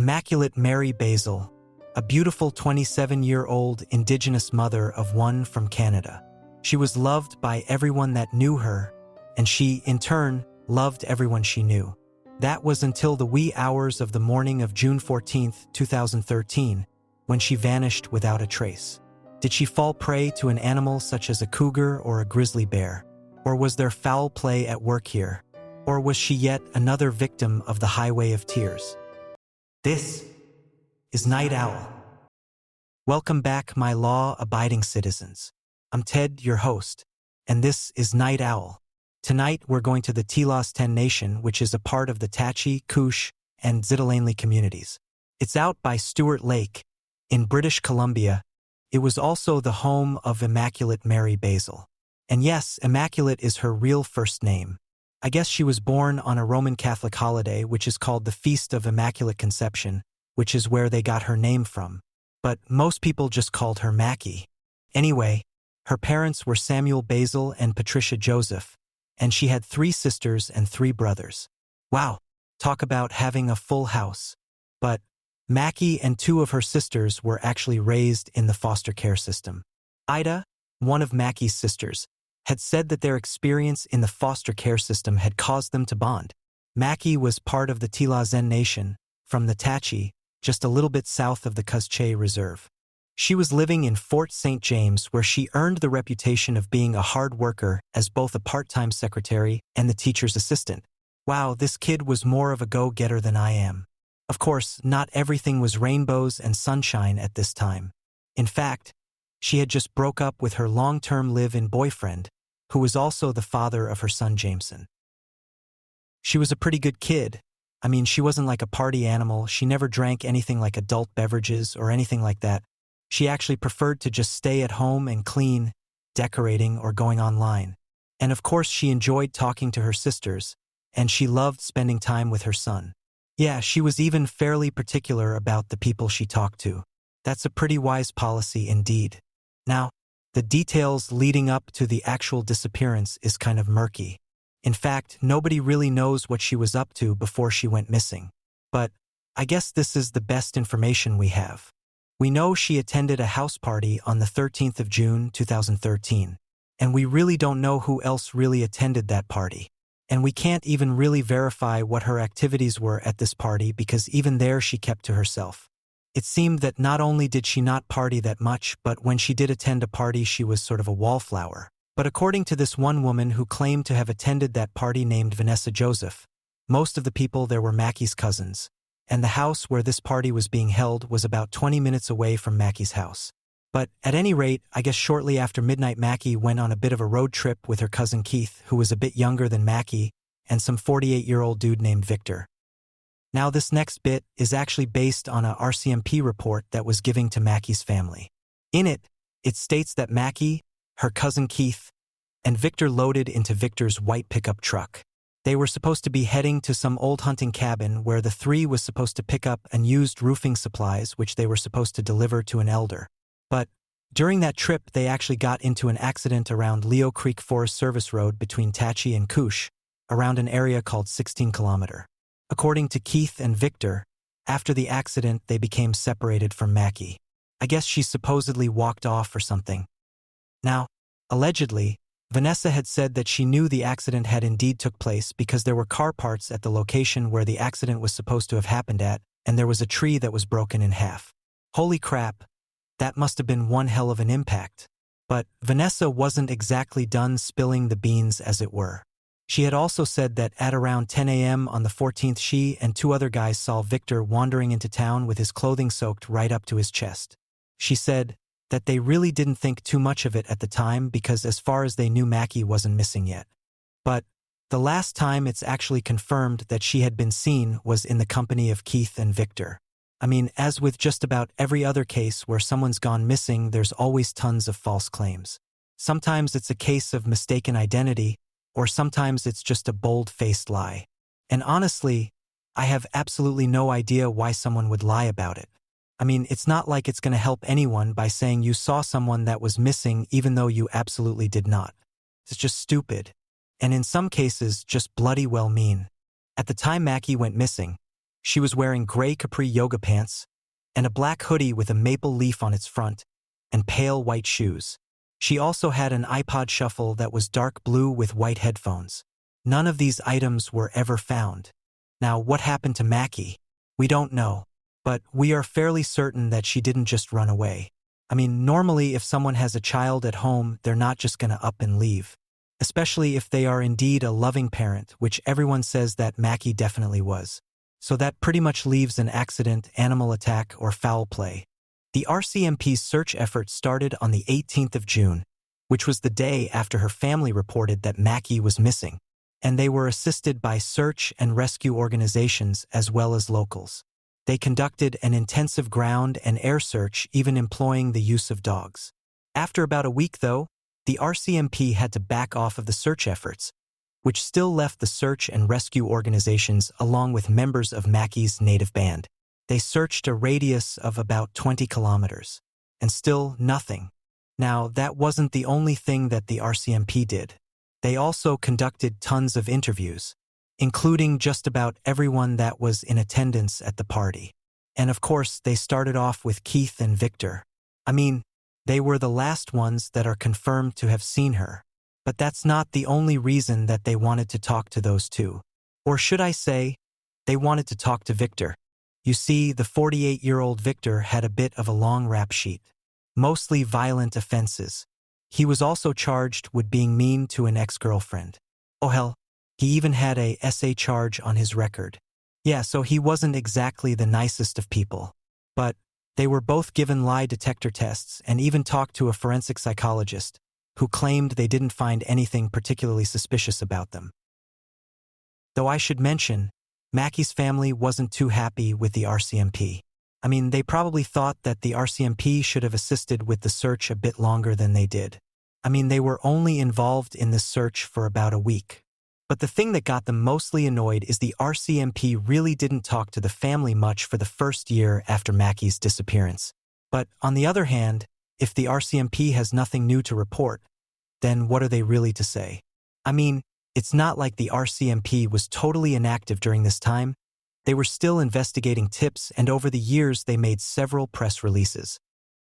Immaculate Mary Basil, a beautiful 27-year-old indigenous mother of one from Canada. She was loved by everyone that knew her, and she, in turn, loved everyone she knew. That was until the wee hours of the morning of June 14, 2013, when she vanished without a trace. Did she fall prey to an animal such as a cougar or a grizzly bear? Or was there foul play at work here? Or was she yet another victim of the Highway of Tears? This is Night Owl. Welcome back, my law-abiding citizens. I'm Ted, your host, and this is Night Owl. Tonight, we're going to the Telos 10 Nation, which is a part of the Tachi, Koosh, and Zitalanely communities. It's out by Stewart Lake, in British Columbia. It was also the home of Immaculate Mary Basil. And yes, Immaculate is her real first name. I guess she was born on a Roman Catholic holiday, which is called the Feast of Immaculate Conception, which is where they got her name from. But most people just called her Mackie. Anyway, her parents were Samuel Basil and Patricia Joseph, and she had 3 sisters and 3 brothers. Wow, talk about having a full house. But Mackie and 2 of her sisters were actually raised in the foster care system. Ida, one of Mackie's sisters, had said that their experience in the foster care system had caused them to bond. Mackie was part of the Telos Nation, from the Tachi, just a little bit south of the Kuzche Reserve. She was living in Fort St. James, where she earned the reputation of being a hard worker as both a part-time secretary and the teacher's assistant. Wow, this kid was more of a go-getter than I am. Of course, not everything was rainbows and sunshine at this time. In fact, she had just broke up with her long-term live-in boyfriend, who was also the father of her son Jameson. She was a pretty good kid. I mean, she wasn't like a party animal. She never drank anything like adult beverages or anything like that. She actually preferred to just stay at home and clean, decorating, or going online. And of course, she enjoyed talking to her sisters, and she loved spending time with her son. Yeah, she was even fairly particular about the people she talked to. That's a pretty wise policy indeed. Now, the details leading up to the actual disappearance is kind of murky. In fact, nobody really knows what she was up to before she went missing. But I guess this is the best information we have. We know she attended a house party on the 13th of June 2013, and we really don't know who else really attended that party. And we can't even really verify what her activities were at this party because even there she kept to herself. It seemed that not only did she not party that much, but when she did attend a party she was sort of a wallflower. But according to this one woman who claimed to have attended that party named Vanessa Joseph, most of the people there were Mackie's cousins, and the house where this party was being held was about 20 minutes away from Mackie's house. But at any rate, I guess shortly after midnight Mackie went on a bit of a road trip with her cousin Keith, who was a bit younger than Mackie, and some 48-year-old dude named Victor. Now this next bit is actually based on a RCMP report that was given to Mackie's family. In it, it states that Mackie, her cousin Keith, and Victor loaded into Victor's white pickup truck. They were supposed to be heading to some old hunting cabin where the 3 was supposed to pick up unused roofing supplies which they were supposed to deliver to an elder. But during that trip they actually got into an accident around Leo Creek Forest Service Road between Tachi and Koosh, around an area called 16 Kilometer. According to Keith and Victor, after the accident they became separated from Mackie. I guess she supposedly walked off or something. Now, allegedly, Vanessa had said that she knew the accident had indeed took place because there were car parts at the location where the accident was supposed to have happened at, and there was a tree that was broken in half. Holy crap, that must have been one hell of an impact. But Vanessa wasn't exactly done spilling the beans, as it were. She had also said that at around 10 a.m. on the 14th she and 2 other guys saw Victor wandering into town with his clothing soaked right up to his chest. She said that they really didn't think too much of it at the time because as far as they knew Mackie wasn't missing yet. But the last time it's actually confirmed that she had been seen was in the company of Keith and Victor. I mean, as with just about every other case where someone's gone missing, there's always tons of false claims. Sometimes it's a case of mistaken identity, or sometimes it's just a bold-faced lie. And honestly, I have absolutely no idea why someone would lie about it. I mean, it's not like it's going to help anyone by saying you saw someone that was missing even though you absolutely did not. It's just stupid. And in some cases, just bloody well mean. At the time Mackie went missing, She was wearing gray capri yoga pants and a black hoodie with a maple leaf on its front and pale white shoes. She also had an iPod Shuffle that was dark blue with white headphones. None of these items were ever found. Now, what happened to Mackie? We don't know. But we are fairly certain that she didn't just run away. I mean, normally if someone has a child at home, they're not just gonna up and leave. Especially if they are indeed a loving parent, which everyone says that Mackie definitely was. So that pretty much leaves an accident, animal attack, or foul play. The RCMP's search effort started on the 18th of June, which was the day after her family reported that Mackie was missing, and they were assisted by search and rescue organizations as well as locals. They conducted an intensive ground and air search, even employing the use of dogs. After about a week, though, the RCMP had to back off of the search efforts, which still left the search and rescue organizations along with members of Mackie's native band. They searched a radius of about 20 kilometers, and still nothing. Now, that wasn't the only thing that the RCMP did. They also conducted tons of interviews, including just about everyone that was in attendance at the party. And of course, they started off with Keith and Victor. I mean, they were the last ones that are confirmed to have seen her. But that's not the only reason that they wanted to talk to those two. Or should I say, they wanted to talk to Victor. You see, the 48-year-old Victor had a bit of a long rap sheet. Mostly violent offenses. He was also charged with being mean to an ex-girlfriend. Oh hell, he even had a SA charge on his record. Yeah, so he wasn't exactly the nicest of people. But they were both given lie detector tests and even talked to a forensic psychologist, who claimed they didn't find anything particularly suspicious about them. Though I should mention, Mackie's family wasn't too happy with the RCMP. I mean, they probably thought that the RCMP should have assisted with the search a bit longer than they did. I mean, they were only involved in this search for about a week. But the thing that got them mostly annoyed is the RCMP really didn't talk to the family much for the first year after Mackie's disappearance. But on the other hand, if the RCMP has nothing new to report, then what are they really to say? I mean, it's not like the RCMP was totally inactive during this time. They were still investigating tips, and over the years they made several press releases.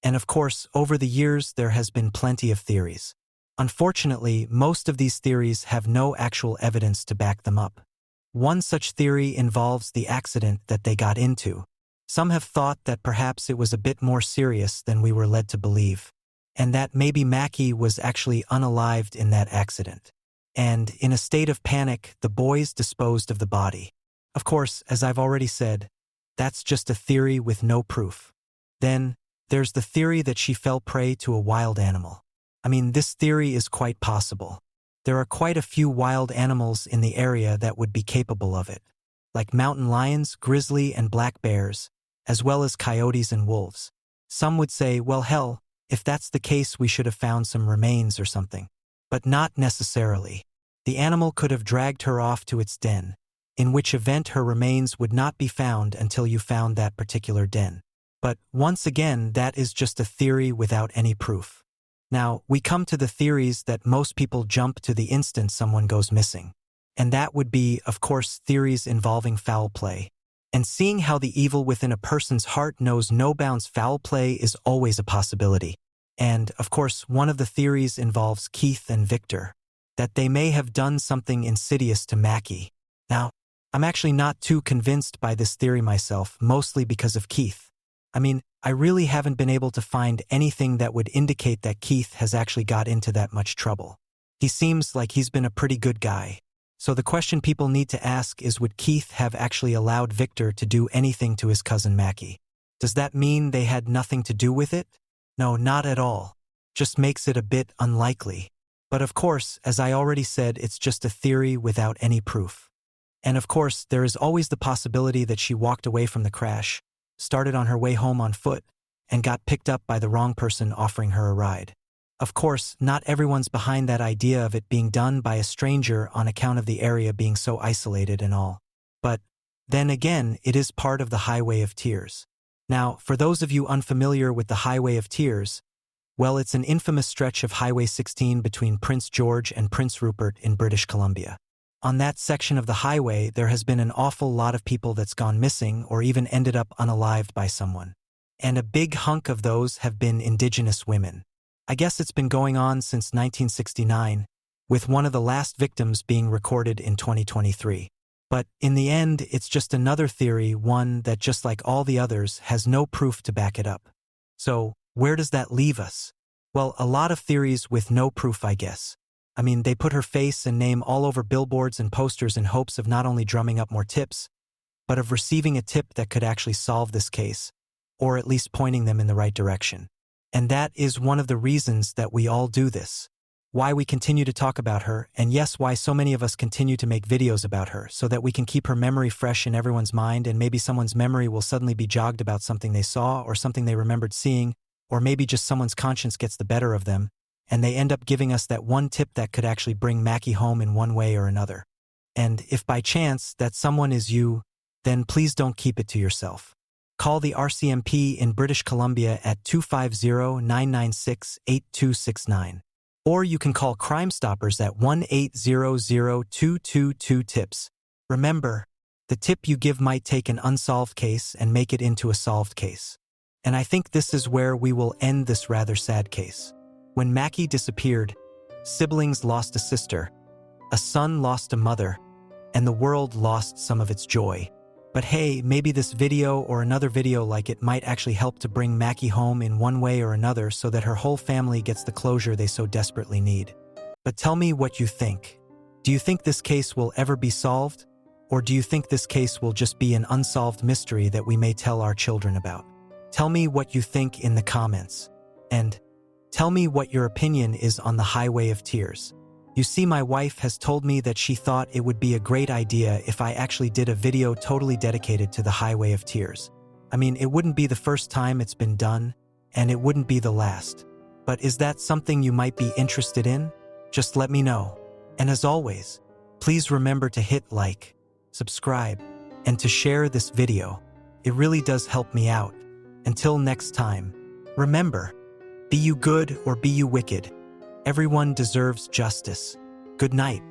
And of course, over the years there has been plenty of theories. Unfortunately, most of these theories have no actual evidence to back them up. One such theory involves the accident that they got into. Some have thought that perhaps it was a bit more serious than we were led to believe, and that maybe Mackie was actually unalived in that accident. And in a state of panic, the boys disposed of the body. Of course, as I've already said, that's just a theory with no proof. Then, there's the theory that she fell prey to a wild animal. I mean, this theory is quite possible. There are quite a few wild animals in the area that would be capable of it, like mountain lions, grizzly, and black bears, as well as coyotes and wolves. Some would say, well, hell, if that's the case, we should have found some remains or something. But not necessarily. The animal could have dragged her off to its den, in which event her remains would not be found until you found that particular den. But once again, that is just a theory without any proof. Now, we come to the theories that most people jump to the instant someone goes missing. And that would be, of course, theories involving foul play. And seeing how the evil within a person's heart knows no bounds, foul play is always a possibility. And, of course, one of the theories involves Keith and Victor, that they may have done something insidious to Mackie. Now, I'm actually not too convinced by this theory myself, mostly because of Keith. I mean, I really haven't been able to find anything that would indicate that Keith has actually got into that much trouble. He seems like he's been a pretty good guy. So the question people need to ask is, would Keith have actually allowed Victor to do anything to his cousin Mackie? Does that mean they had nothing to do with it? No, not at all. Just makes it a bit unlikely. But of course, as I already said, it's just a theory without any proof. And of course, there is always the possibility that she walked away from the crash, started on her way home on foot, and got picked up by the wrong person offering her a ride. Of course, not everyone's behind that idea of it being done by a stranger on account of the area being so isolated and all. But then again, it is part of the Highway of Tears. Now, for those of you unfamiliar with the Highway of Tears, well, it's an infamous stretch of Highway 16 between Prince George and Prince Rupert in British Columbia. On that section of the highway, there has been an awful lot of people that's gone missing or even ended up unalived by someone. And a big hunk of those have been indigenous women. I guess it's been going on since 1969, with one of the last victims being recorded in 2023. But in the end, it's just another theory, one that, just like all the others, has no proof to back it up. So, where does that leave us? Well, a lot of theories with no proof, I guess. I mean, they put her face and name all over billboards and posters in hopes of not only drumming up more tips, but of receiving a tip that could actually solve this case, or at least pointing them in the right direction. And that is one of the reasons that we all do this. Why we continue to talk about her, and yes, why so many of us continue to make videos about her, so that we can keep her memory fresh in everyone's mind, and maybe someone's memory will suddenly be jogged about something they saw or something they remembered seeing, or maybe just someone's conscience gets the better of them, and they end up giving us that one tip that could actually bring Mackie home in one way or another. And if by chance that someone is you, then please don't keep it to yourself. Call the RCMP in British Columbia at 250-996-8269. Or you can call Crime Stoppers at 1-800-222-TIPS. Remember, the tip you give might take an unsolved case and make it into a solved case. And I think this is where we will end this rather sad case. When Mackie disappeared, siblings lost a sister, a son lost a mother, and the world lost some of its joy. But hey, maybe this video or another video like it might actually help to bring Mackie home in one way or another so that her whole family gets the closure they so desperately need. But tell me what you think. Do you think this case will ever be solved? Or do you think this case will just be an unsolved mystery that we may tell our children about? Tell me what you think in the comments. And tell me what your opinion is on the Highway of Tears. You see, my wife has told me that she thought it would be a great idea if I actually did a video totally dedicated to the Highway of Tears. I mean, it wouldn't be the first time it's been done, and it wouldn't be the last. But is that something you might be interested in? Just let me know. And as always, please remember to hit like, subscribe, and to share this video. It really does help me out. Until next time, remember, be you good or be you wicked, everyone deserves justice. Good night.